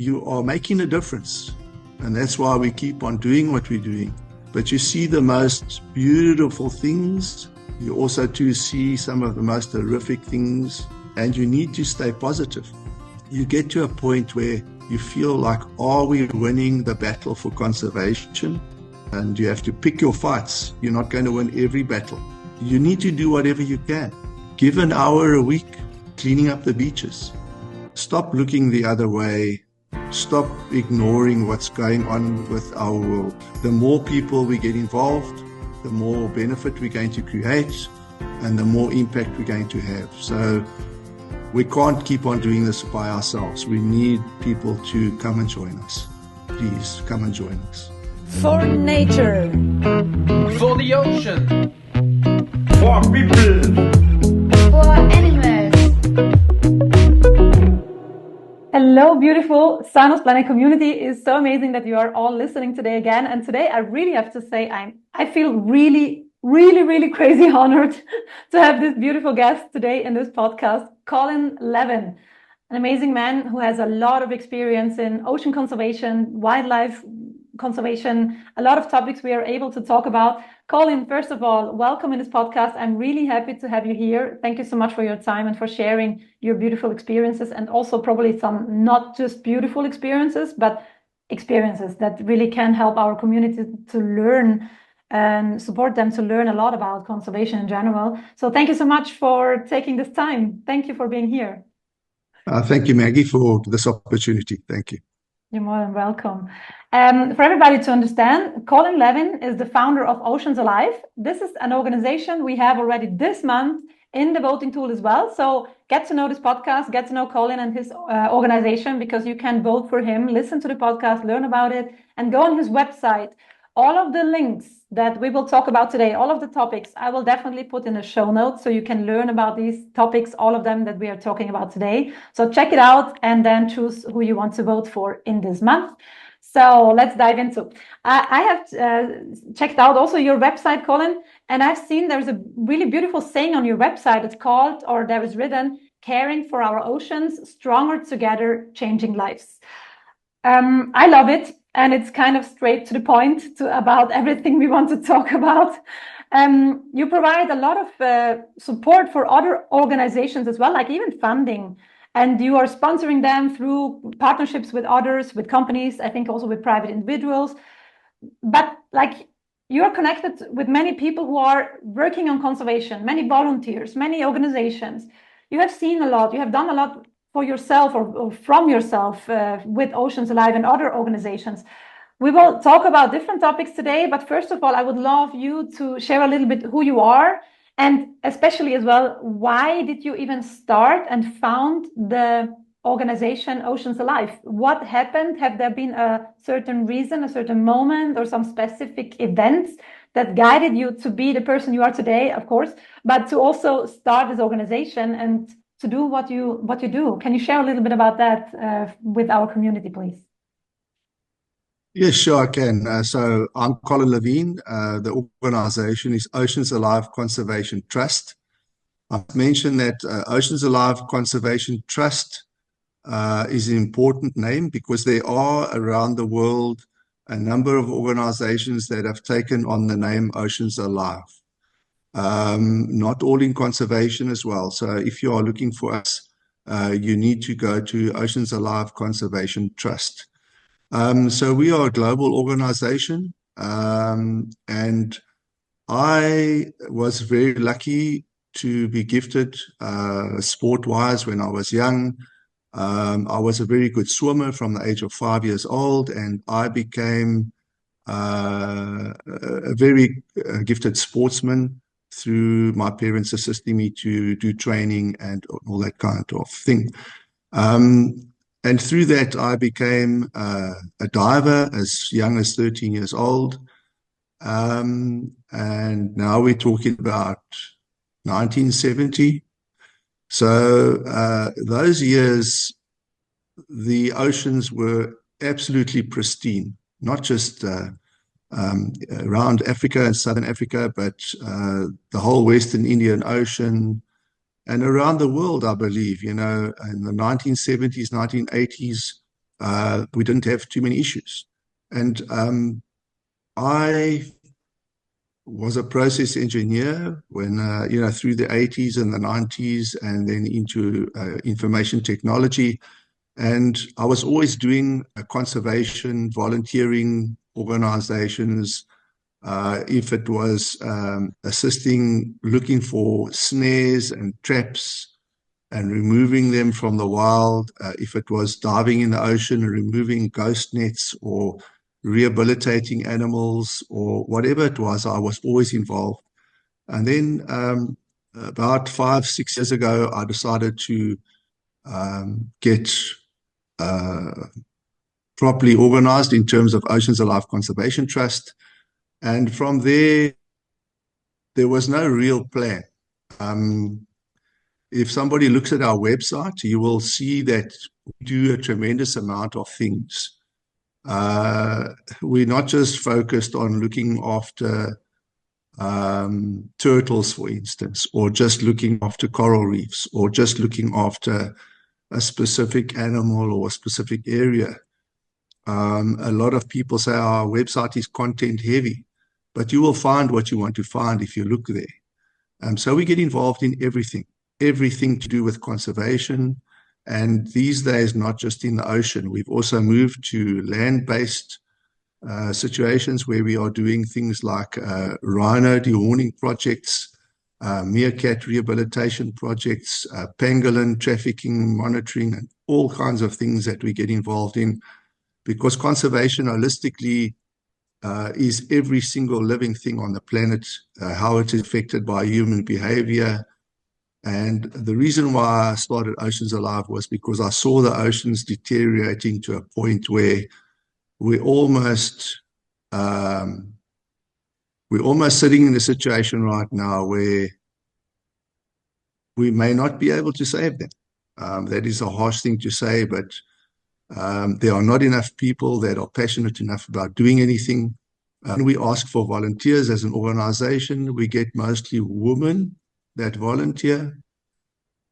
you are making a difference. And that's why we keep on doing what we're doing. But you see the most beautiful things. You also too see some of the most horrific things. And you need to stay positive. You get to a point where you feel like, are we winning the battle for conservation? And you have to pick your fights. You're not going to win every battle. You need to do whatever you can. Give an hour a week cleaning up the beaches. Stop looking the other way. Stop ignoring what's going on with our world. The more people we get involved, the more benefit we're going to create and the more impact we're going to have. So we can't keep on doing this by ourselves. We need people to come and join us. Please come and join us. For nature. For the ocean. For people. For animals. Hello, beautiful SANUSPLANET community. It's so amazing that you are all listening today again. And today I really have to say I feel really crazy honored to have this beautiful guest today in this podcast, Colin Levin, an amazing man who has a lot of experience in ocean conservation, wildlife conservation, a lot of topics we are able to talk about. Colin, first of all, welcome in this podcast. I'm really happy to have you here. Thank you so much for your time and for sharing your beautiful experiences, and also probably some not just beautiful experiences, but experiences that really can help our community to learn and support them to learn a lot about conservation in general. So thank you so much for taking this time. Thank you for being here. Thank you, Maggie, for this opportunity. Thank you. You're more than welcome. For everybody to understand, Colin Levin is the founder of Oceans Alive. This is an organization we have already this month in the voting tool as well. So get to know this podcast, get to know Colin and his organization, because you can vote for him, listen to the podcast, learn about it, and go on his website. All of the links that we will talk about today, all of the topics, I will definitely put in the show notes so you can learn about these topics, all of them that we are talking about today. So check it out and then choose who you want to vote for in this month. So let's dive into. I have checked out also your website, Colin, and I've seen there's a really beautiful saying on your website. It's called, or there is written, "Caring for our oceans, stronger together, changing lives." I love it. And it's kind of straight to the point about everything we want to talk about. You provide a lot of support for other organizations as well, like even funding. And you are sponsoring them through partnerships with others, with companies, I think also with private individuals. But like, you are connected with many people who are working on conservation, many volunteers, many organizations. You have seen a lot, you have done a lot for yourself or from yourself with Oceans Alive and other organizations. We will talk about different topics today, but first of all, I would love you to share a little bit who you are, and especially as well, why did you even start and found the organization Oceans Alive? What happened? Have there been a certain reason, a certain moment, or some specific events that guided you to be the person you are today, of course, but to also start this organization and to do what you do? Can you share a little bit about that with our community, please? Yes, sure, I can. So I'm Colin Levin. The organization is Oceans Alive Conservation Trust. I've mentioned that Oceans Alive Conservation Trust is an important name because there are around the world a number of organizations that have taken on the name Oceans Alive. Not all in conservation as well. So if you are looking for us, you need to go to Oceans Alive Conservation Trust. So we are a global organization, and I was very lucky to be gifted sport-wise when I was young. I was a very good swimmer from the age of 5 years old, and I became a very gifted sportsman through my parents assisting me to do training and all that kind of thing. And through that, I became a diver as young as 13 years old. And now we're talking about 1970. So those years, the oceans were absolutely pristine, not just around Africa and Southern Africa, but the whole Western Indian Ocean and around the world, I believe. You know, in the 1970s, 1980s, we didn't have too many issues. And I was a process engineer when, through the 80s and the 90s, and then into information technology. And I was always doing conservation, volunteering organizations. If it was assisting, looking for snares and traps and removing them from the wild, if it was diving in the ocean and removing ghost nets or rehabilitating animals or whatever it was, I was always involved. And then about 5-6 years ago, I decided to get properly organized in terms of Oceans Alive Conservation Trust. And from there was no real plan. If somebody looks at our website, you will see that we do a tremendous amount of things. We're not just focused on looking after turtles, for instance, or just looking after coral reefs, or just looking after a specific animal or a specific area. A lot of people say our website is content heavy, but you will find what you want to find if you look there. So we get involved in everything to do with conservation. And these days, not just in the ocean, we've also moved to land-based situations where we are doing things like rhino dehorning projects, meerkat rehabilitation projects, pangolin trafficking, monitoring, and all kinds of things that we get involved in, because conservation holistically is every single living thing on the planet, how it is affected by human behavior. And the reason why I started Oceans Alive was because I saw the oceans deteriorating to a point where we're almost sitting in a situation right now where we may not be able to save them. That is a harsh thing to say, but there are not enough people that are passionate enough about doing anything. When we ask for volunteers as an organization, we get mostly women that volunteer.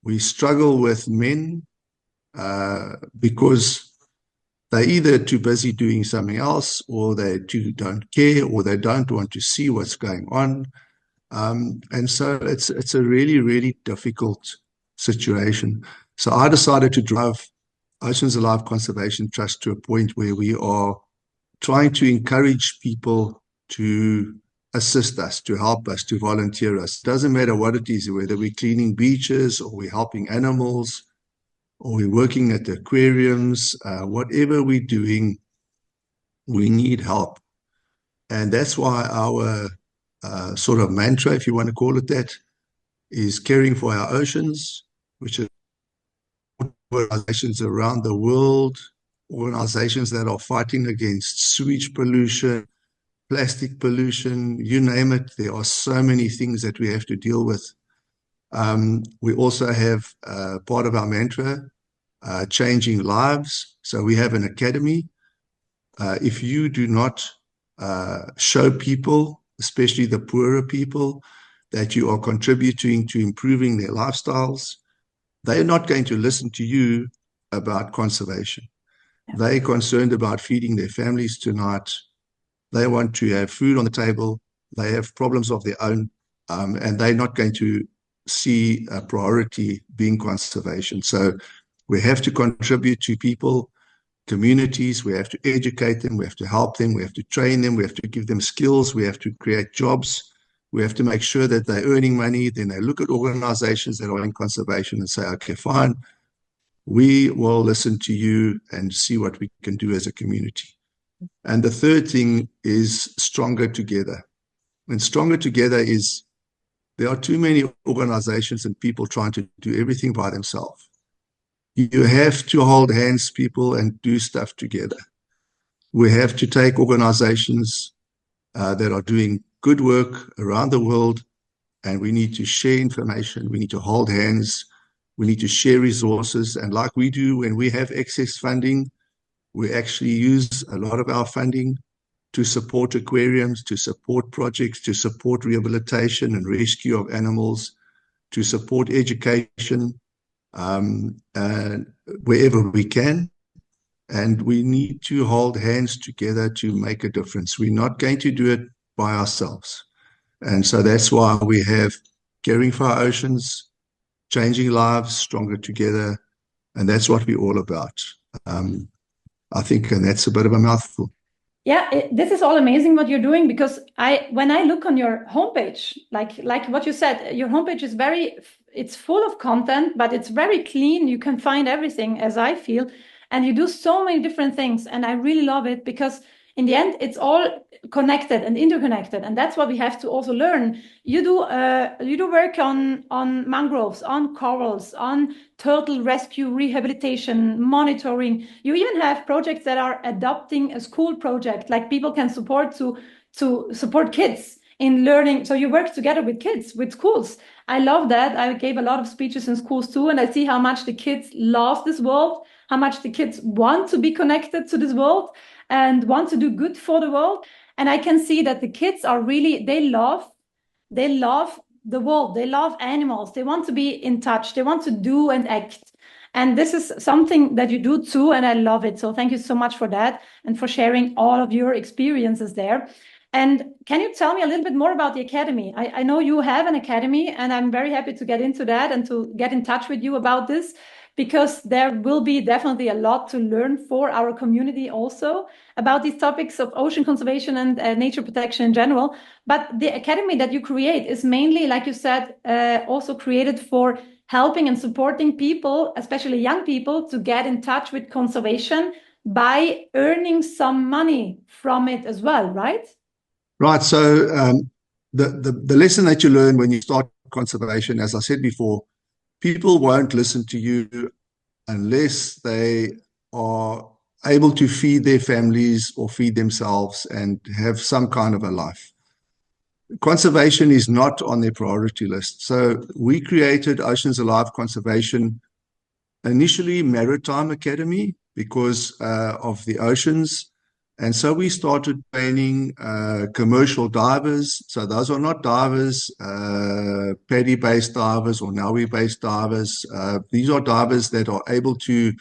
We struggle with men because they're either too busy doing something else, or they don't care, or they don't want to see what's going on. And so it's a really, really difficult situation. So I decided to drive Oceans Alive Conservation Trust to a point where we are trying to encourage people to assist us, to help us, to volunteer us. It doesn't matter what it is, whether we're cleaning beaches or we're helping animals or we're working at the aquariums, whatever we're doing, we need help. And that's why our sort of mantra, if you want to call it that, is caring for our oceans, which is organizations around the world, organizations that are fighting against sewage pollution, plastic pollution, you name it. There are so many things that we have to deal with. We also have part of our mantra, changing lives. So we have an academy. If you do not show people, especially the poorer people, that you are contributing to improving their lifestyles, they are not going to listen to you about conservation. Yeah. They're concerned about feeding their families tonight. They want to have food on the table. They have problems of their own, and they're not going to see a priority being conservation. So we have to contribute to people, communities. We have to educate them. We have to help them. We have to train them. We have to give them skills. We have to create jobs. We have to make sure that they're earning money. Then they look at organizations that are in conservation and say, okay, fine, we will listen to you and see what we can do as a community. And the third thing is stronger together. And stronger together is there are too many organizations and people trying to do everything by themselves. You have to hold hands, people, and do stuff together. We have to take organizations that are doing good work around the world, and we need to share information. We need to hold hands. We need to share resources. And like we do when we have excess funding, we actually use a lot of our funding to support aquariums, to support projects, to support rehabilitation and rescue of animals, to support education, wherever we can. and we need to hold hands together to make a difference. We're not going to do it by ourselves. And so that's why we have Caring for Our Oceans, Changing Lives, Stronger Together, and that's what we're all about. I think, and that's a bit of a mouthful. Yeah, this is all amazing what you're doing, because when I look on your homepage, like what you said, your homepage is it's full of content, but it's very clean. You can find everything, as I feel, and you do so many different things, and I really love it, because in the end, it's all connected and interconnected, and that's what we have to also learn. You do work on mangroves, on corals, on turtle rescue, rehabilitation, monitoring. You even have projects that are adopting a school project, like people can support to support kids in learning. So you work together with kids, with schools. I love that. I gave a lot of speeches in schools too, and I see how much the kids love this world, how much the kids want to be connected to this world and want to do good for the world. And I can see that the kids are really, they love the world. They love animals. They want to be in touch. They want to do and act. And this is something that you do too, and I love it. So thank you so much for that and for sharing all of your experiences there. And can you tell me a little bit more about the academy? I know you have an academy, and I'm very happy to get into that and to get in touch with you about this, because there will be definitely a lot to learn for our community also about these topics of ocean conservation and nature protection in general. But the academy that you create is mainly, like you said, also created for helping and supporting people, especially young people, to get in touch with conservation by earning some money from it as well, right? Right. So the lesson that you learn when you start conservation, as I said before, people won't listen to you unless they are able to feed their families or feed themselves and have some kind of a life. Conservation is not on their priority list. So we created Oceans Alive Conservation, initially Maritime Academy, because of the oceans. And so we started training commercial divers. So those are not divers, paddy-based divers or Naui-based divers. These are divers that are able to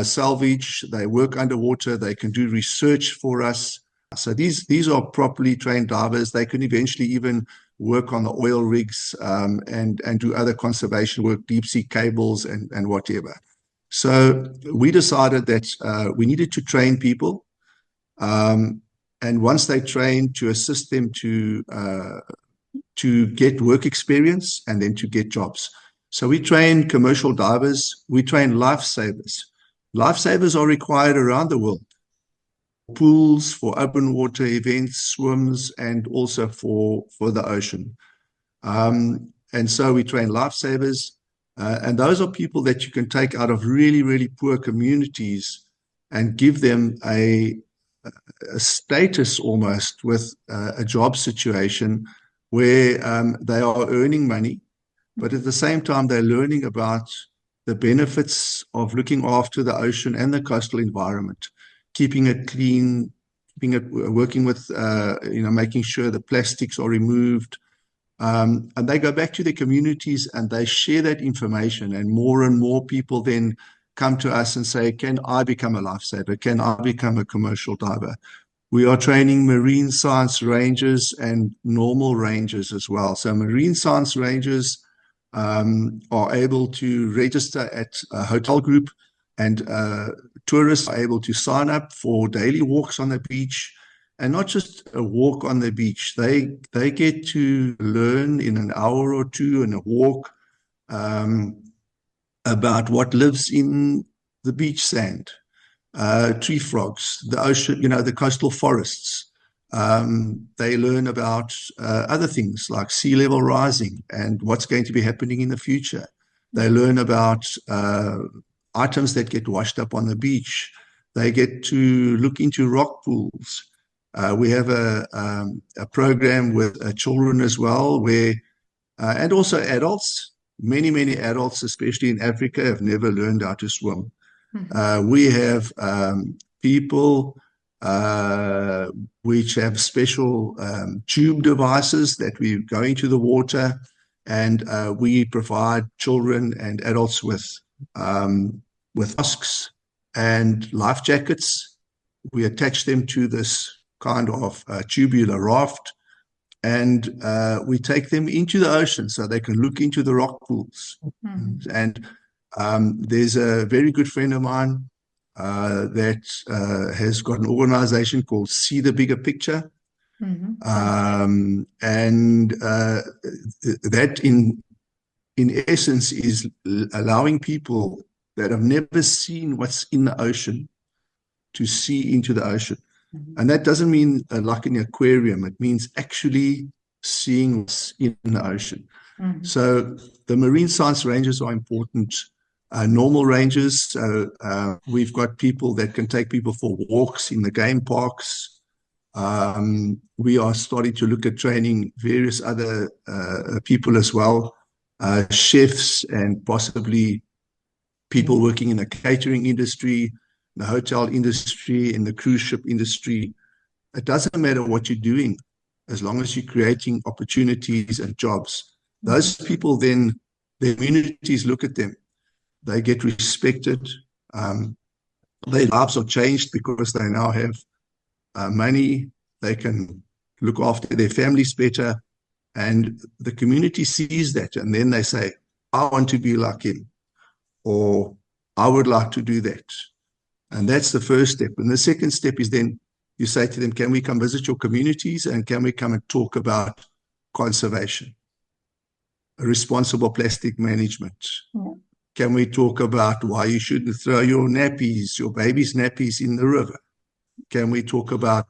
salvage. They work underwater. They can do research for us. So these are properly trained divers. They can eventually even work on the oil rigs and do other conservation work, deep sea cables and whatever. So we decided that we needed to train people. And once they train, to assist them to get work experience and then to get jobs. So we train commercial divers, we train lifesavers. Lifesavers are required around the world. Pools, for open water events, swims, and also for the ocean. And so we train lifesavers, and those are people that you can take out of really, really poor communities and give them a status almost with a job situation where they are earning money, but at the same time they're learning about the benefits of looking after the ocean and the coastal environment, keeping it clean, working with making sure the plastics are removed, and they go back to their communities and they share that information, and more people then come to us and say, can I become a lifesaver? Can I become a commercial diver? We are training marine science rangers and normal rangers as well. So marine science rangers are able to register at a hotel group, and tourists are able to sign up for daily walks on the beach. And not just a walk on the beach. They get to learn in an hour or two in a walk about what lives in the beach sand, tree frogs, the ocean, the coastal forests. They learn about other things like sea level rising and what's going to be happening in the future. They learn about items that get washed up on the beach. They get to look into rock pools. We have a program with children as well, where and also adults. Many adults, especially in Africa, have never learned how to swim. Mm-hmm. We have people which have special tube devices that we go into the water, and we provide children and adults with masks and life jackets. We attach them to this kind of tubular raft, and we take them into the ocean so they can look into the rock pools. And there's a very good friend of mine that has got an organization called See the Bigger Picture. And that in essence is allowing people that have never seen what's in the ocean to see into the ocean. And that doesn't mean like in an aquarium. It means actually seeing what's in the ocean. So the marine science rangers are important. Normal rangers, so we've got people that can take people for walks in the game parks. We are starting to look at training various other people as well, chefs and possibly people working in the catering industry, the hotel industry, in the cruise ship industry. It doesn't matter what you're doing, as long as you're creating opportunities and jobs. Those people then, the communities look at them. They get respected. Their lives are changed because they now have money. They can look after their families better. And the community sees that. And then they say, I want to be like him. Or I would like to do that. And that's the first step. And the second step is then you say to them, can we come visit your communities and can we come and talk about conservation, responsible plastic management? Can we talk about why you shouldn't throw your nappies, your baby's nappies in the river? Can we talk about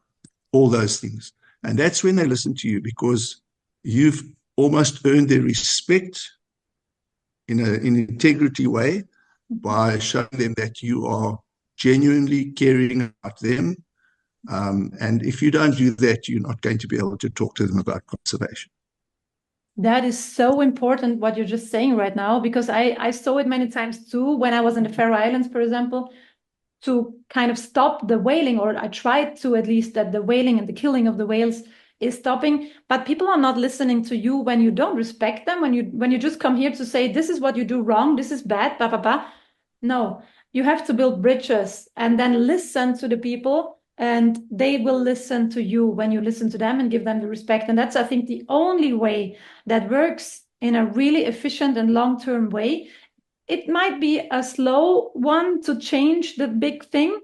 all those things? And that's when they listen to you, because you've almost earned their respect in an integrity way by showing them that you are genuinely caring about them. And if you don't do that, you're not going to be able to talk to them about conservation. That is so important what you're just saying right now, because I saw it many times too when I was in the Faroe Islands, for example, to kind of stop the whaling, or I tried to at least, that the whaling and the killing of the whales is stopping. But people are not listening to you when you don't respect them, when you just come here to say, this is what you do wrong, this is bad, blah, blah, blah. No, you have to build bridges and then listen to the people, and they will listen to you when you listen to them and give them the respect. And that's, I think, the only way that works in a really efficient and long-term way. It might be a slow one to change the big thing,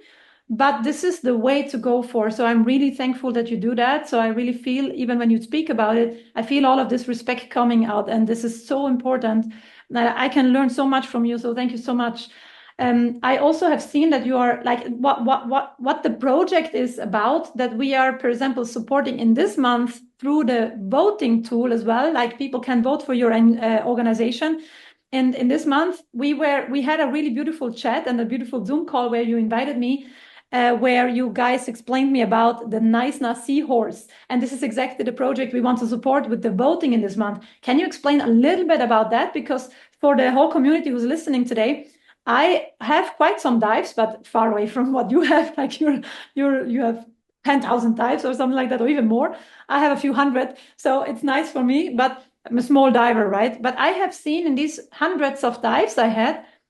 but this is the way to go for. So I'm really thankful that you do that. So I really feel, even when you speak about it, I feel all of this respect coming out, and this is so important. I can learn so much from you. So thank you so much. I also have seen that you are like what the project is about, that we are, for example, supporting in this month through the voting tool as well. Like people can vote for your organization. And in this month, we had a really beautiful chat and a beautiful Zoom call where you invited me, where you guys explained me about the Naisna Seahorse. And this is exactly the project we want to support with the voting in this month. Can you explain a little bit about that? Because for the whole community who's listening today, I have quite some dives, but far away from what you have. Like you have 10,000 dives or something like that, or even more. I have a few hundred, so it's nice for me, but I'm a small diver, right? But I have seen in these hundreds of dives I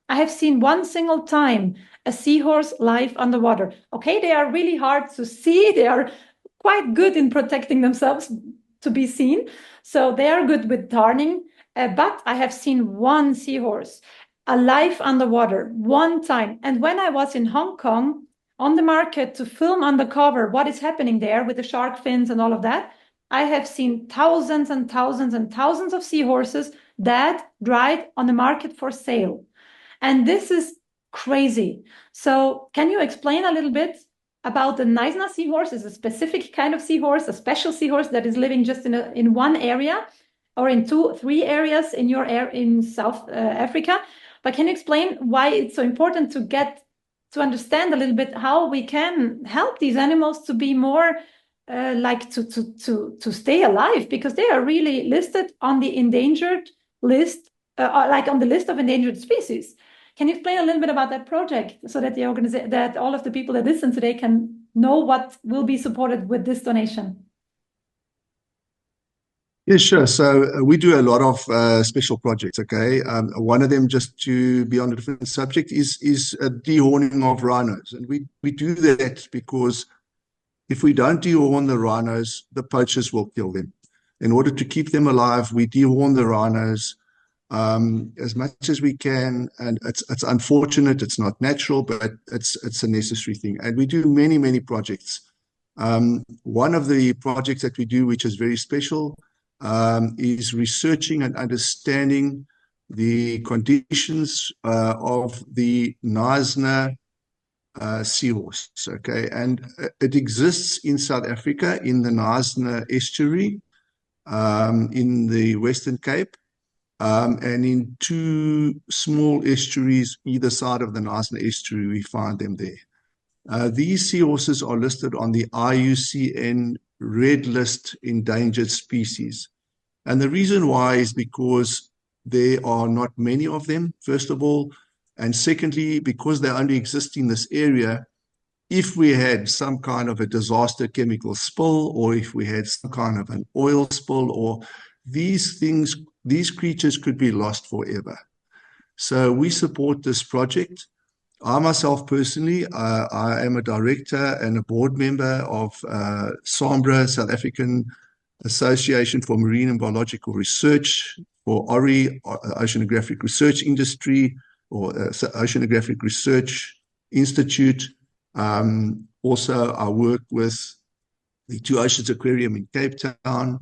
have seen one single time a seahorse live underwater. Okay, they are really hard to see. They are quite good in protecting themselves to be seen. So they are good with turning. But I have seen one seahorse alive underwater one time. And when I was in Hong Kong on the market to film undercover what is happening there with the shark fins and all of that, I have seen thousands and thousands and thousands of seahorses that dried on the market for sale. And this is crazy. So can you explain a little bit about the Naisna seahorse? Is a specific kind of seahorse, a special seahorse that is living just in one area, or in 2-3 areas in South Africa? But can you explain why it's so important to understand a little bit how we can help these animals to be more to stay alive, because they are really listed on the endangered list, like on the list of endangered species. Can you explain a little bit about that project so that that all of the people that listen today can know what will be supported with this donation? Yeah, sure. So we do a lot of special projects. Okay, one of them, just to be on a different subject, is dehorning of rhinos, and we do that because if we don't dehorn the rhinos, the poachers will kill them. In order to keep them alive, we dehorn the rhinos as much as we can, and it's unfortunate. It's not natural, but it's a necessary thing. And we do many projects. One of the projects that we do, which is very special, is researching and understanding the conditions of the Knysna seahorse. Okay, and it exists in South Africa in the Knysna estuary in the Western Cape. And in two small estuaries either side of the Knysna estuary, we find them there. These seahorses are listed on the IUCN Red List Endangered Species. And the reason why is because there are not many of them, first of all, and secondly, because they only exist in this area. If we had some kind of a disaster chemical spill, or if we had some kind of an oil spill, or these things, these creatures could be lost forever. So we support this project. I myself personally, I am a director and a board member of SAMBRA, South African Association for Marine and Biological Research, or ORI, Oceanographic Research Industry, or Oceanographic Research Institute. Also, I work with the Two Oceans Aquarium in Cape Town.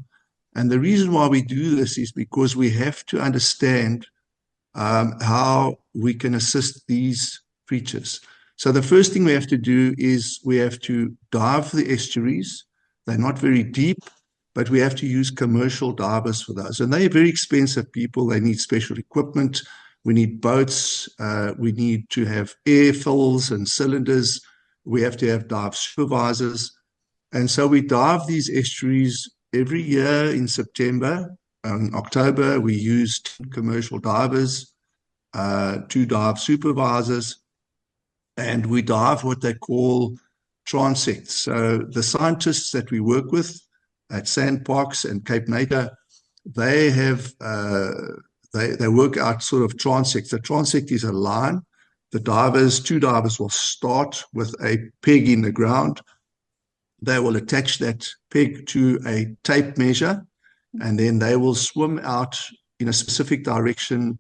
And the reason why we do this is because we have to understand how we can assist these creatures. So the first thing we have to do is we have to dive the estuaries. They're not very deep, but we have to use commercial divers for those. And they're very expensive people. They need special equipment. We need boats. We need to have air fills and cylinders. We have to have dive supervisors. And so we dive these estuaries every year in September. In October, we use 10 commercial divers, 2 dive supervisors, and we dive what they call transects. So the scientists that we work with at Sandparks and Cape Natal, they have they work out sort of transects. A transect is a line. The divers, 2 divers, will start with a peg in the ground. They will attach that peg to a tape measure, and then they will swim out in a specific direction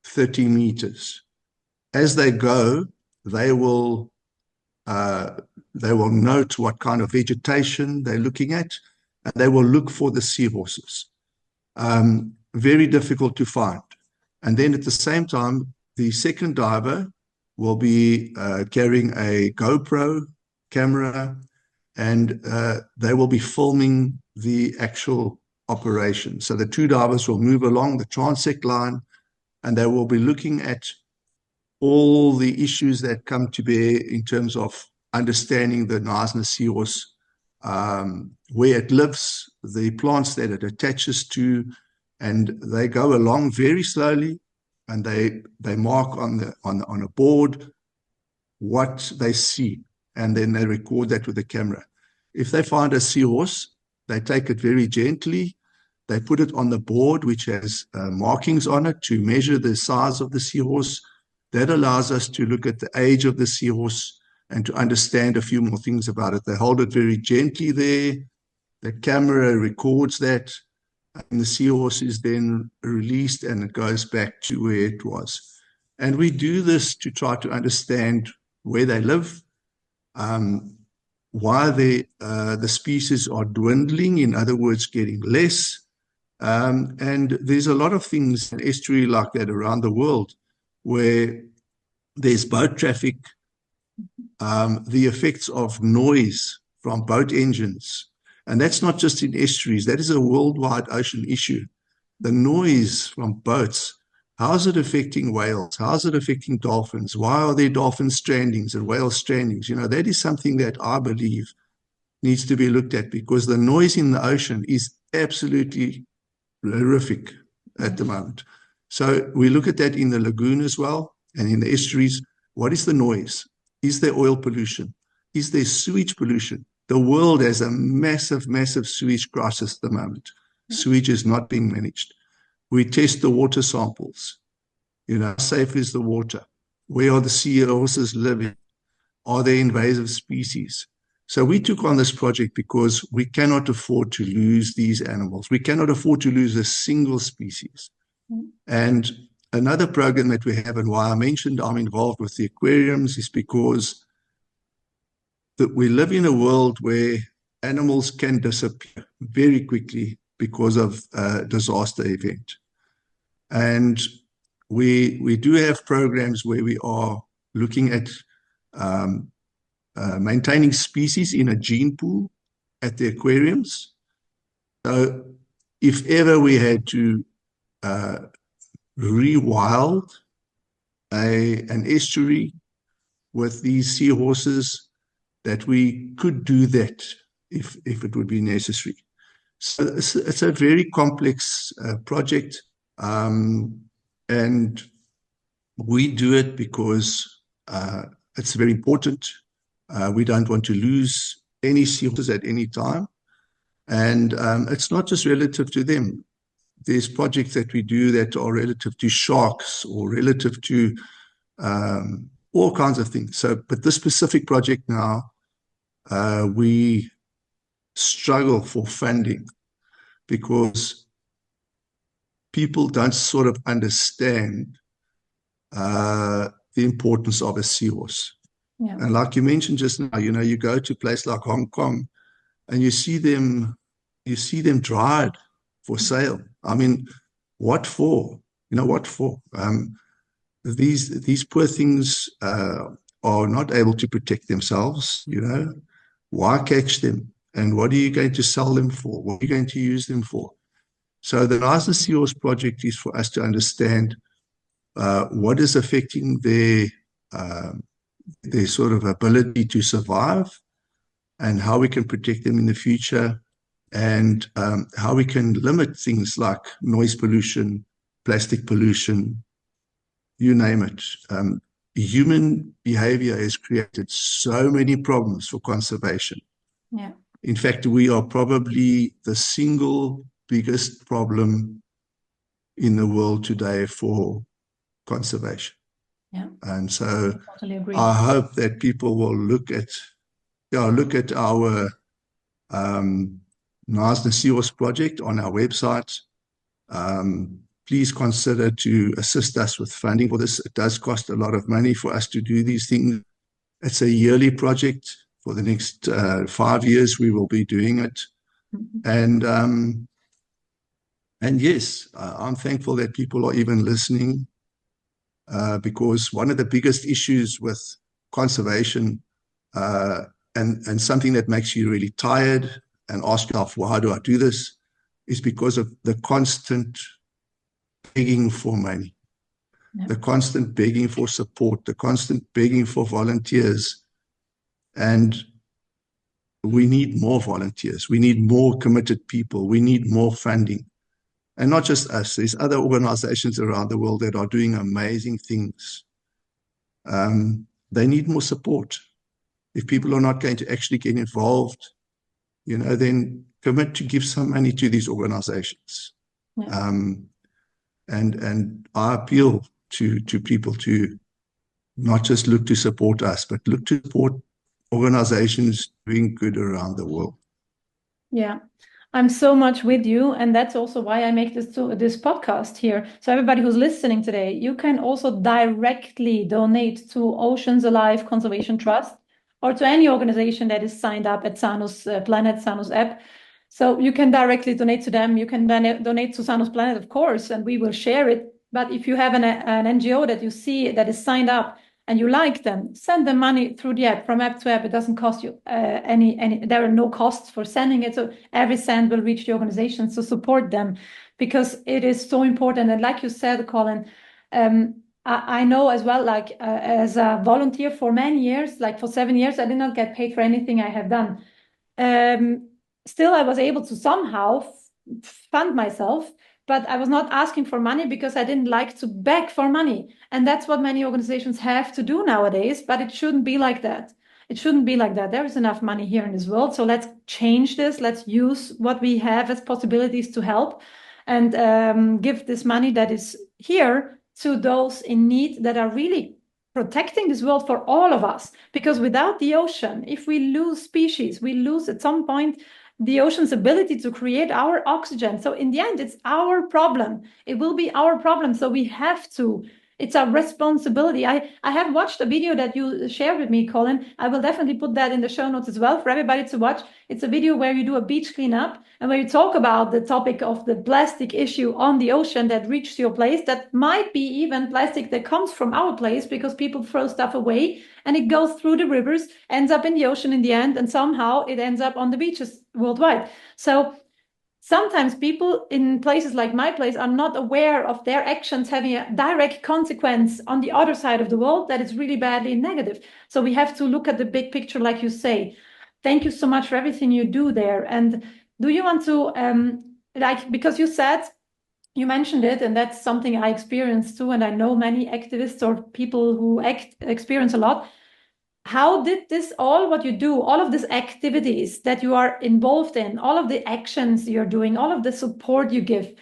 30 meters. As they go, they will note what kind of vegetation they're looking at, and they will look for the seahorses. Very difficult to find. And then at the same time, the second diver will be carrying a GoPro camera, and they will be filming the actual operation. So the 2 divers will move along the transect line, and they will be looking at all the issues that come to bear in terms of understanding the Knysna seahorse, where it lives, the plants that it attaches to, and they go along very slowly, and they mark on a board what they see, and then they record that with the camera. If they find a seahorse, they take it very gently. They put it on the board, which has markings on it to measure the size of the seahorse. That allows us to look at the age of the seahorse and to understand a few more things about it. They hold it very gently there. The camera records that, and the seahorse is then released, and it goes back to where it was. And we do this to try to understand where they live, why the species are dwindling, in other words, getting less. And there's a lot of things in estuary like that around the world where there's boat traffic, the effects of noise from boat engines. And that's not just in estuaries, that is a worldwide ocean issue. The noise from boats, how is it affecting whales? How is it affecting dolphins? Why are there dolphin strandings and whale strandings? You know, that is something that I believe needs to be looked at, because the noise in the ocean is absolutely horrific at the moment. So we look at that in the lagoon as well, and in the estuaries. What is the noise? Is there oil pollution? Is there sewage pollution? The world has a massive sewage crisis at the moment. Sewage is not being managed. We test the water samples. How safe is the water? Where are the seahorses living? Are there invasive species? So we took on this project because we cannot afford to lose these animals. We cannot afford to lose a single species. And another program that we have, and why I mentioned I'm involved with the aquariums, is because that we live in a world where animals can disappear very quickly because of a disaster event. And we do have programs where we are looking at maintaining species in a gene pool at the aquariums. So if ever we had to rewild an estuary with these seahorses, that we could do that if it would be necessary. So it's a very complex project, and we do it because it's very important. We don't want to lose any seahorses at any time. And it's not just relative to them. There's projects that we do that are relative to sharks or relative to all kinds of things. But this specific project now, we struggle for funding because people don't sort of understand the importance of a seahorse. Yeah. And like you mentioned just now, you go to a place like Hong Kong and you see them dried for sale. I mean, what for? What for? These poor things are not able to protect themselves. Why catch them? And what are you going to sell them for? What are you going to use them for? So the Nice Seahorse project is for us to understand what is affecting their sort of ability to survive, and how we can protect them in the future, and how we can limit things like noise pollution, plastic pollution, you name it. Human behavior has created so many problems for conservation. Yeah. In fact, we are probably the single biggest problem in the world today for conservation. Yeah. And so I totally agree. I hope that people will look at our Nice Seahorse project on our website. Please consider to assist us with funding for this. It does cost a lot of money for us to do these things. It's a yearly project. For the next 5 years, we will be doing it. And yes, I'm thankful that people are even listening, because one of the biggest issues with conservation, and something that makes you really tired and ask yourself, well, how do I do this, is because of the constant begging for money, the constant begging for support, the constant begging for volunteers. And we need more volunteers. We need more committed people. We need more funding. And not just us. There's other organizations around the world that are doing amazing things. They need more support. If people are not going to actually get involved, then commit to give some money to these organizations. Yeah. And I appeal to people to not just look to support us, but look to support organizations doing good around the world. Yeah, I'm so much with you, and that's also why I make this podcast here. So everybody who's listening today, you can also directly donate to Oceans Alive Conservation Trust, or to any organization that is signed up at SANUSPLANET, Sanus app. So you can directly donate to them. You can donate to SANUSPLANET, of course, and we will share it. But if you have an NGO that you see that is signed up and you like them, send them money through the app, from app to app. It doesn't cost you any. There are no costs for sending it. So every cent will reach the organization. So support them, because it is so important. And like you said, Colin, I know as well, like as a volunteer for many years, like for 7 years, I did not get paid for anything I have done. Still, I was able to somehow fund myself, but I was not asking for money because I didn't like to beg for money. And that's what many organizations have to do nowadays, but it shouldn't be like that. It shouldn't be like that. There is enough money here in this world. So let's change this. Let's use what we have as possibilities to help and give this money that is here to those in need that are really protecting this world for all of us. Because without the ocean, if we lose species, we lose at some point the ocean's ability to create our oxygen. So in the end, it's our problem. It will be our problem. So we have to. It's our responsibility. I have watched a video that you shared with me, Colin. I will definitely put that in the show notes as well for everybody to watch. It's a video where you do a beach cleanup and where you talk about the topic of the plastic issue on the ocean that reaches your place. That might be even plastic that comes from our place because people throw stuff away and it goes through the rivers, ends up in the ocean in the end, and somehow it ends up on the beaches worldwide. So sometimes people in places like my place are not aware of their actions having a direct consequence on the other side of the world that is really badly negative. So we have to look at the big picture, like you say. Thank you so much for everything you do there. And do you want to, because you mentioned it, and that's something I experienced too, and I know many activists or people who experience a lot. How did this, all what you do, all of these activities that you are involved in, all of the actions you're doing, all of the support you give,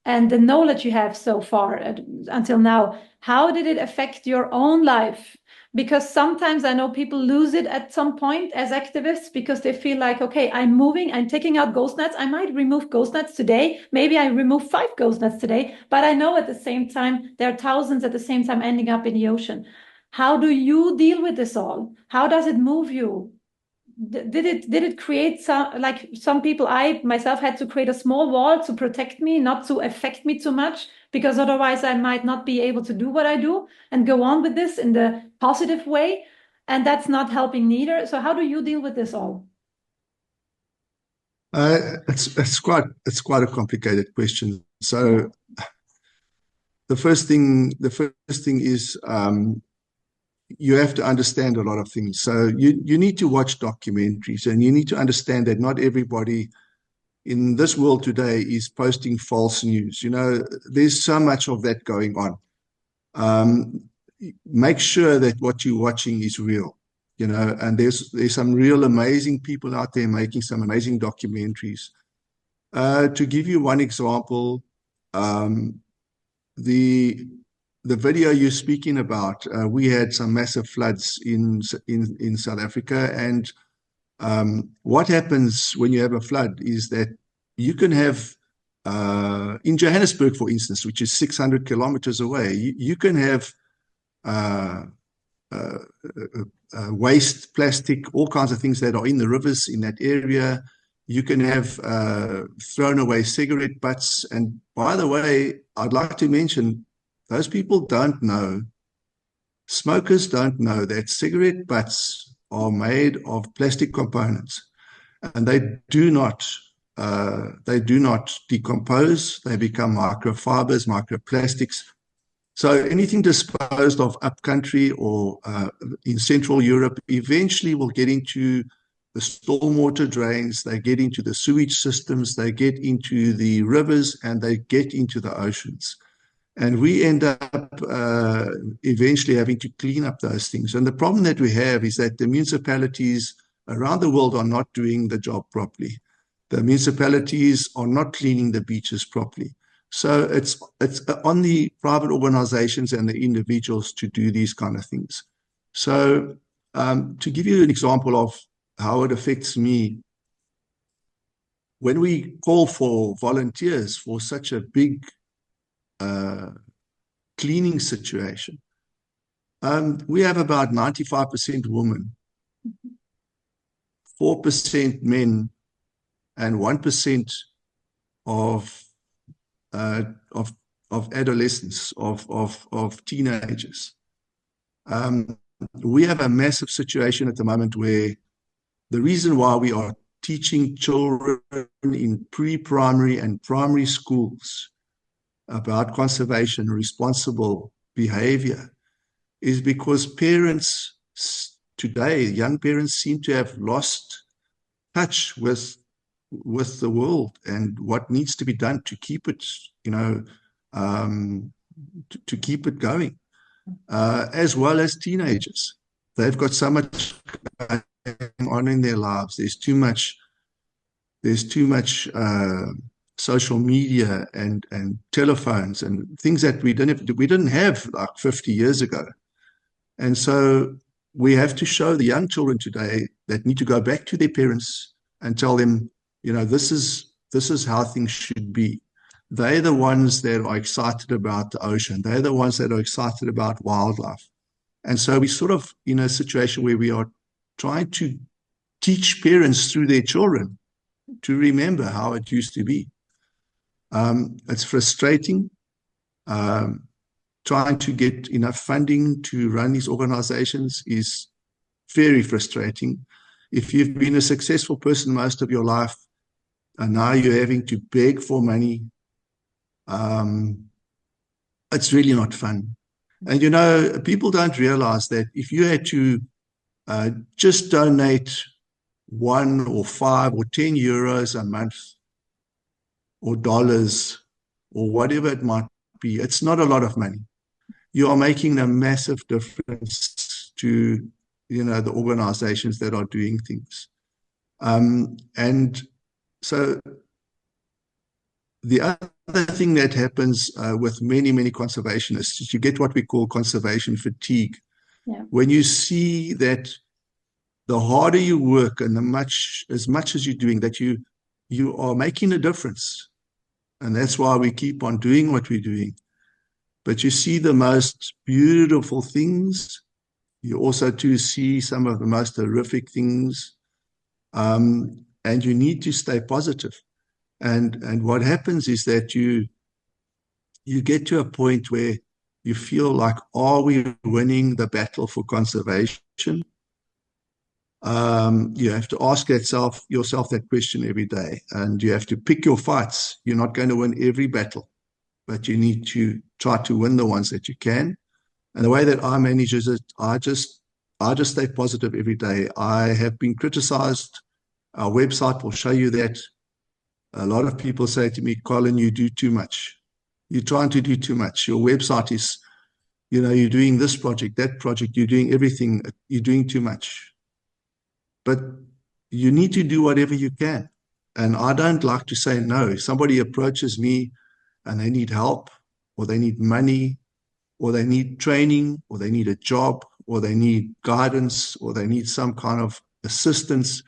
and the knowledge you have so far until now, how did it affect your own life? Because sometimes I know people lose it at some point as activists because they feel like, okay, I'm moving, I'm taking out ghost nets. I might remove ghost nets today. Maybe I remove 5 ghost nets today, but I know at the same time, there are thousands at the same time ending up in the ocean. How do you deal with this all? How does it move you? Did it create some people, I myself had to create a small wall to protect me, not to affect me too much, because otherwise I might not be able to do what I do and go on with this in the positive way. And that's not helping neither. So how do you deal with this all? It's quite a complicated question. So the first thing is you have to understand a lot of things. So you need to watch documentaries, and you need to understand that not everybody in this world today is posting false news. You know, there's so much of that going on. Make sure that what you're watching is real, you know, and there's some real amazing people out there making some amazing documentaries. To give you one example, the video you're speaking about, we had some massive floods in South Africa, and what happens when you have a flood is that you can have in Johannesburg, for instance, which is 600 kilometers away, you can have waste, plastic, all kinds of things that are in the rivers in that area. You can have thrown away cigarette butts. And by the way, I'd like to mention, those people don't know, smokers don't know that cigarette butts are made of plastic components, and they do not decompose. They become microfibers, microplastics. So anything disposed of upcountry or in Central Europe eventually will get into the stormwater drains, they get into the sewage systems, they get into the rivers, and they get into the oceans. And we end up eventually having to clean up those things. And the problem that we have is that the municipalities around the world are not doing the job properly. The municipalities are not cleaning the beaches properly. So it's on the private organizations and the individuals to do these kind of things. So to give you an example of how it affects me, when we call for volunteers for such a big cleaning situation, we have about 95% women, 4% men, and 1% of adolescents, of teenagers. We have a massive situation at the moment where the reason why we are teaching children in pre-primary and primary schools about conservation, responsible behavior, is because parents today, young parents, seem to have lost touch with the world and what needs to be done to keep it, to keep it going, as well as teenagers. They've got so much going on in their lives. There's too much social media and telephones and things that we didn't have like 50 years ago. And so we have to show the young children today that need to go back to their parents and tell them, this is how things should be. They're the ones that are excited about the ocean. They're the ones that are excited about wildlife. And so we're sort of in a situation where we are trying to teach parents through their children to remember how it used to be. It's frustrating. Trying to get enough funding to run these organizations is very frustrating. If you've been a successful person most of your life, and now you're having to beg for money, it's really not fun. And people don't realize that if you had to just donate 1 or 5 or 10 euros a month, or dollars, or whatever it might be, it's not a lot of money. You are making a massive difference to, the organizations that are doing things. And so the other thing that happens with many, many conservationists is you get what we call conservation fatigue. Yeah. When you see that the harder you work and as much as you're doing, that you are making a difference. And that's why we keep on doing what we're doing. But you see the most beautiful things. You also do see some of the most horrific things. And you need to stay positive. And what happens is that you get to a point where you feel like, are we winning the battle for conservation? You have to ask yourself that question every day. And you have to pick your fights. You're not going to win every battle, but you need to try to win the ones that you can. And the way that I manage it, I just stay positive every day. I have been criticized. Our website will show you that. A lot of people say to me, Colin, you do too much. You're trying to do too much. Your website is, you're doing this project, that project, you're doing everything. You're doing too much. But you need to do whatever you can. And I don't like to say no. If somebody approaches me and they need help, or they need money, or they need training, or they need a job, or they need guidance, or they need some kind of assistance,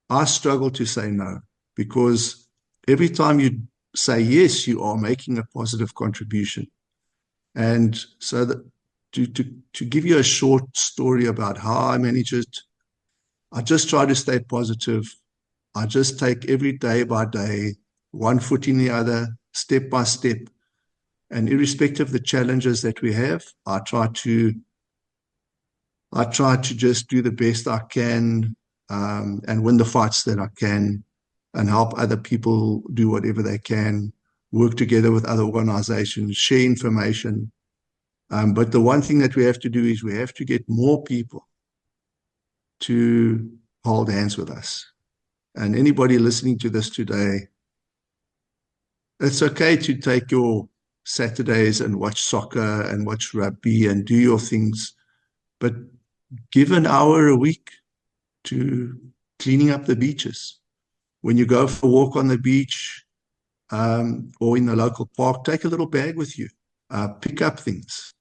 I struggle to say no, because every time you say yes, you are making a positive contribution. And so to give you a short story about how I manage it, I just try to stay positive. I just take every day by day, one foot in the other, step by step. And irrespective of the challenges that we have, I try to just do the best I can, and win the fights that I can, and help other people do whatever they can, work together with other organizations, share information. But the one thing that we have to do is we have to get more people to hold hands with us. And anybody listening to this today, it's okay to take your Saturdays and watch soccer and watch rugby and do your things, but give an hour a week to cleaning up the beaches. When you go for a walk on the beach, or in the local park, take a little bag with you, pick up things.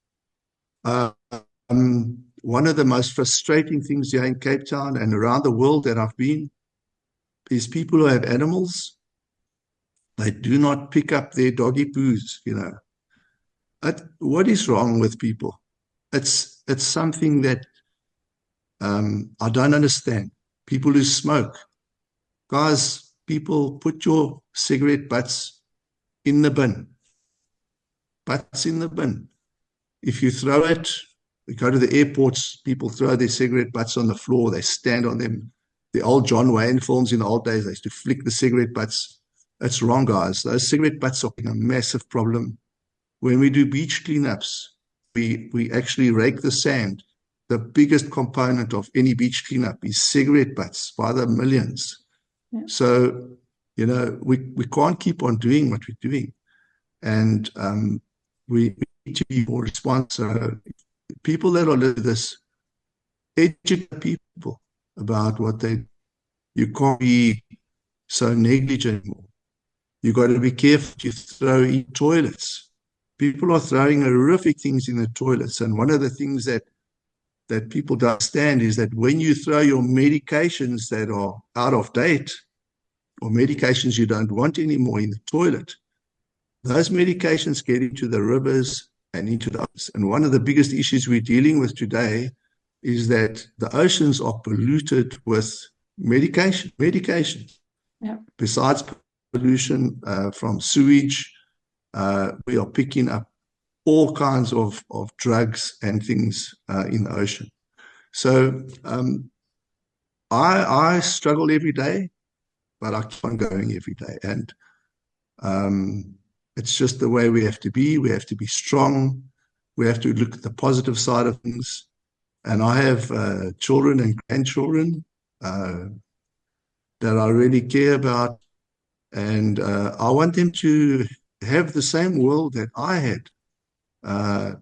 One of the most frustrating things here in Cape Town and around the world that I've been is people who have animals. They do not pick up their doggy poos, What is wrong with people? It's something that I don't understand. People who smoke. Guys, people, put your cigarette butts in the bin. Butts in the bin. If you throw it, we go to the airports, people throw their cigarette butts on the floor, they stand on them. The old John Wayne films in the old days, they used to flick the cigarette butts. That's wrong, guys. Those cigarette butts are a massive problem. When we do beach cleanups, we actually rake the sand. The biggest component of any beach cleanup is cigarette butts by the millions. Yeah. So, we can't keep on doing what we're doing. And we need to be more responsive. People that are listening to this, educate people about what they. You can't be so negligent anymore. You got to be careful you throw in toilets. People are throwing horrific things in the toilets, and one of the things that people don't understand is that when you throw your medications that are out of date or medications you don't want anymore in the toilet, those medications get into the rivers and into the oceans. And one of the biggest issues we're dealing with today is that the oceans are polluted with medication. Yeah. Besides pollution from sewage, we are picking up all kinds of drugs and things in the ocean. So I struggle every day, but I keep on going every day. And it's just the way we have to be. We have to be strong. We have to look at the positive side of things. And I have children and grandchildren that I really care about. And I want them to have the same world that I had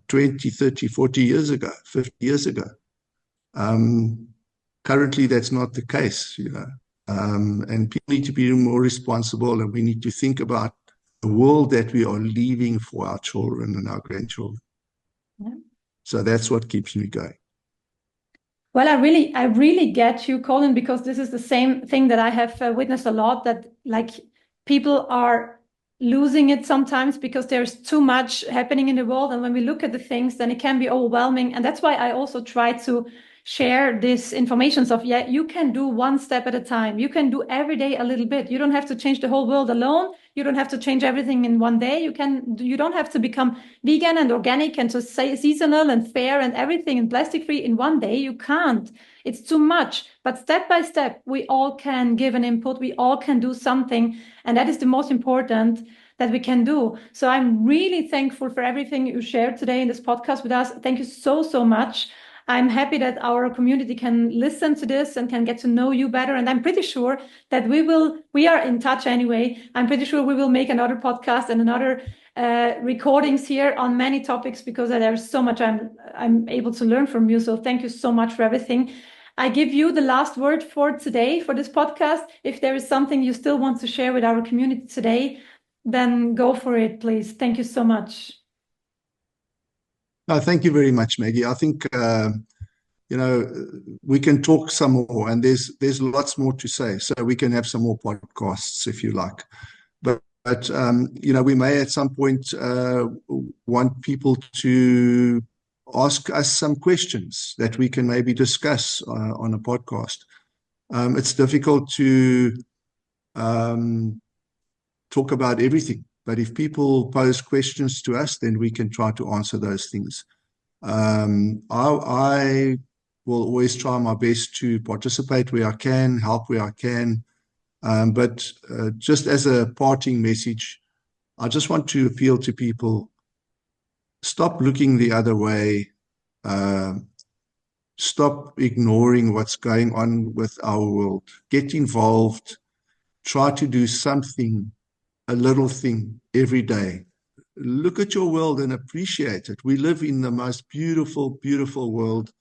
20, 30, 40 years ago, 50 years ago. Currently, that's not the case, and people need to be more responsible, and we need to think about the world that we are leaving for our children and our grandchildren. Yeah. So that's what keeps me going. Well, I really get you, Colin, because this is the same thing that I have witnessed a lot, that like people are losing it sometimes because there's too much happening in the world. And when we look at the things, then it can be overwhelming. And that's why I also try to share this information of, yeah, you can do one step at a time. You can do every day a little bit. You don't have to change the whole world alone. You don't have to change everything in one day. You don't have to become vegan and organic and to say seasonal and fair and everything and plastic free in one day. You can't. It's too much. But step by step, we all can give an input. We all can do something. And that is the most important that we can do. So I'm really thankful for everything you shared today in this podcast with us. Thank you so, so much. I'm happy that our community can listen to this and can get to know you better. And I'm pretty sure that we are in touch anyway. I'm pretty sure we will make another podcast and another recordings here on many topics, because there's so much I'm able to learn from you. So thank you so much for everything. I give you the last word for today, for this podcast. If there is something you still want to share with our community today, then go for it, please. Thank you so much. No, thank you very much, Maggie. I think we can talk some more, and there's lots more to say. So we can have some more podcasts if you like. But we may at some point want people to ask us some questions that we can maybe discuss on a podcast. It's difficult to talk about everything, but if people pose questions to us, then we can try to answer those things. I will always try my best to participate where I can, help where I can. But just as a parting message, I just want to appeal to people: stop looking the other way. Stop ignoring what's going on with our world. Get involved. Try to do something, a little thing every day. Look at your world and appreciate it. We live in the most beautiful, beautiful world.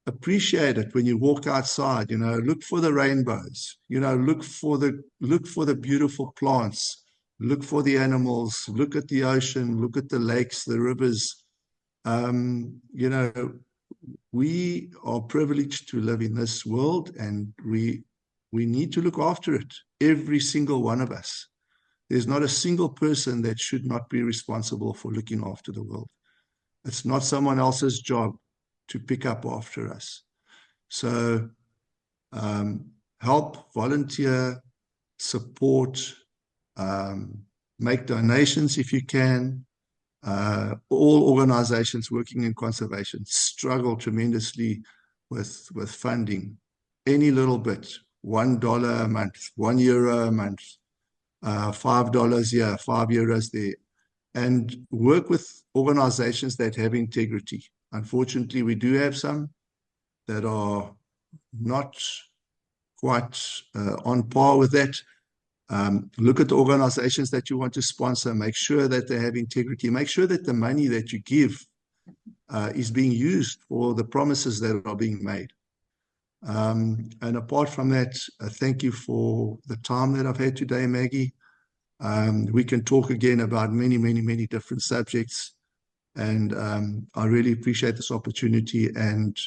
Appreciate it when you walk outside. Look for the rainbows. Look for the beautiful plants. Look for the animals. Look at the ocean. Look at the lakes, the rivers. We are privileged to live in this world, and we need to look after it. Every single one of us. There's not a single person that should not be responsible for looking after the world. It's not someone else's job to pick up after us. So help, volunteer, support, make donations if you can. All organizations working in conservation struggle tremendously with funding. Any little bit, $1 a month, €1 a month, $5 here, €5 there, and work with organizations that have integrity. Unfortunately, we do have some that are not quite on par with that. Look at the organizations that you want to sponsor. Make sure that they have integrity. Make sure that the money that you give is being used for the promises that are being made. And apart from that, thank you for the time that I've had today, Maggie. We can talk again about many, many, many different subjects. And I really appreciate this opportunity. And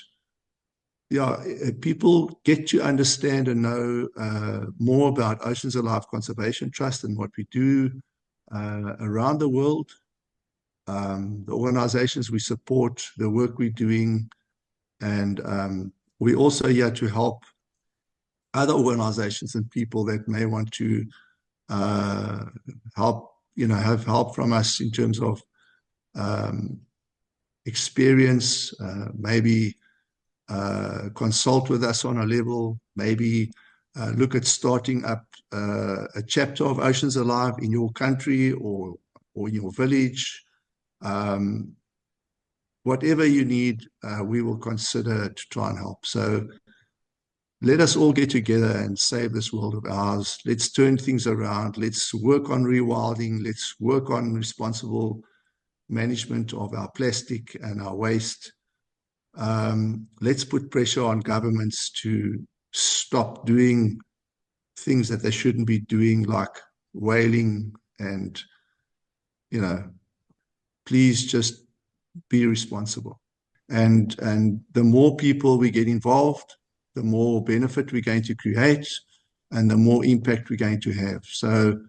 yeah, people get to understand and know more about Oceans Alive Conservation Trust and what we do around the world. The organizations we support, the work we're doing, and we're also here to help other organizations and people that may want to help, have help from us in terms of experience, maybe consult with us on a level, maybe look at starting up a chapter of Oceans Alive in your country or in your village. Whatever you need, we will consider to try and help. So let us all get together and save this world of ours. Let's turn things around. Let's work on rewilding. Let's work on responsible management of our plastic and our waste. Let's put pressure on governments to stop doing things that they shouldn't be doing, like whaling, and, please just be responsible. And the more people we get involved, the more benefit we're going to create and the more impact we're going to have. So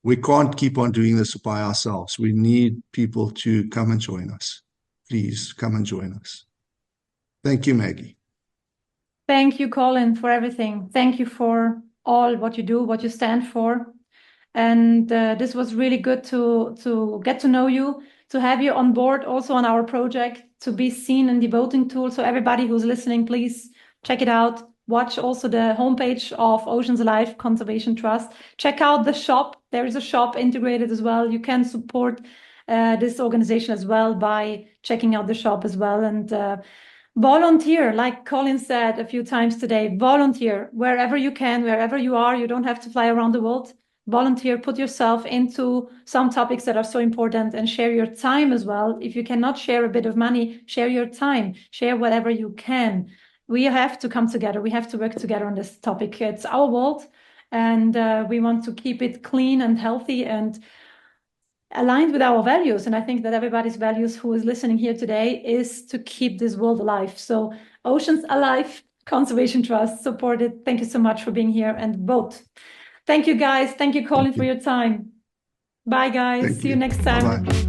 we can't keep on doing this by ourselves. We need people to come and join us. Please come and join us. Thank you, Maggie. Thank you, Colin, for everything. Thank you for all what you do, what you stand for. And this was really good to get to know you, to have you on board also on our project, to be seen in the voting tool. So everybody who's listening, please check it out. Watch also the homepage of Oceans Alive Conservation Trust. Check out the shop. There is a shop integrated as well. You can support this organization as well by checking out the shop as well. And volunteer, like Colin said a few times today, volunteer wherever you can, wherever you are. You don't have to fly around the world. Volunteer, put yourself into some topics that are so important, and share your time as well. If you cannot share a bit of money, share your time, share whatever you can. We have to come together. We have to work together on this topic. It's our world, and we want to keep it clean and healthy and aligned with our values. And I think that everybody's values who is listening here today is to keep this world alive. So Oceans Alive Conservation Trust, support it. Thank you so much for being here, and vote. Thank you, guys. Thank you, Colin, for your time. Bye, guys. See you next time. Bye-bye.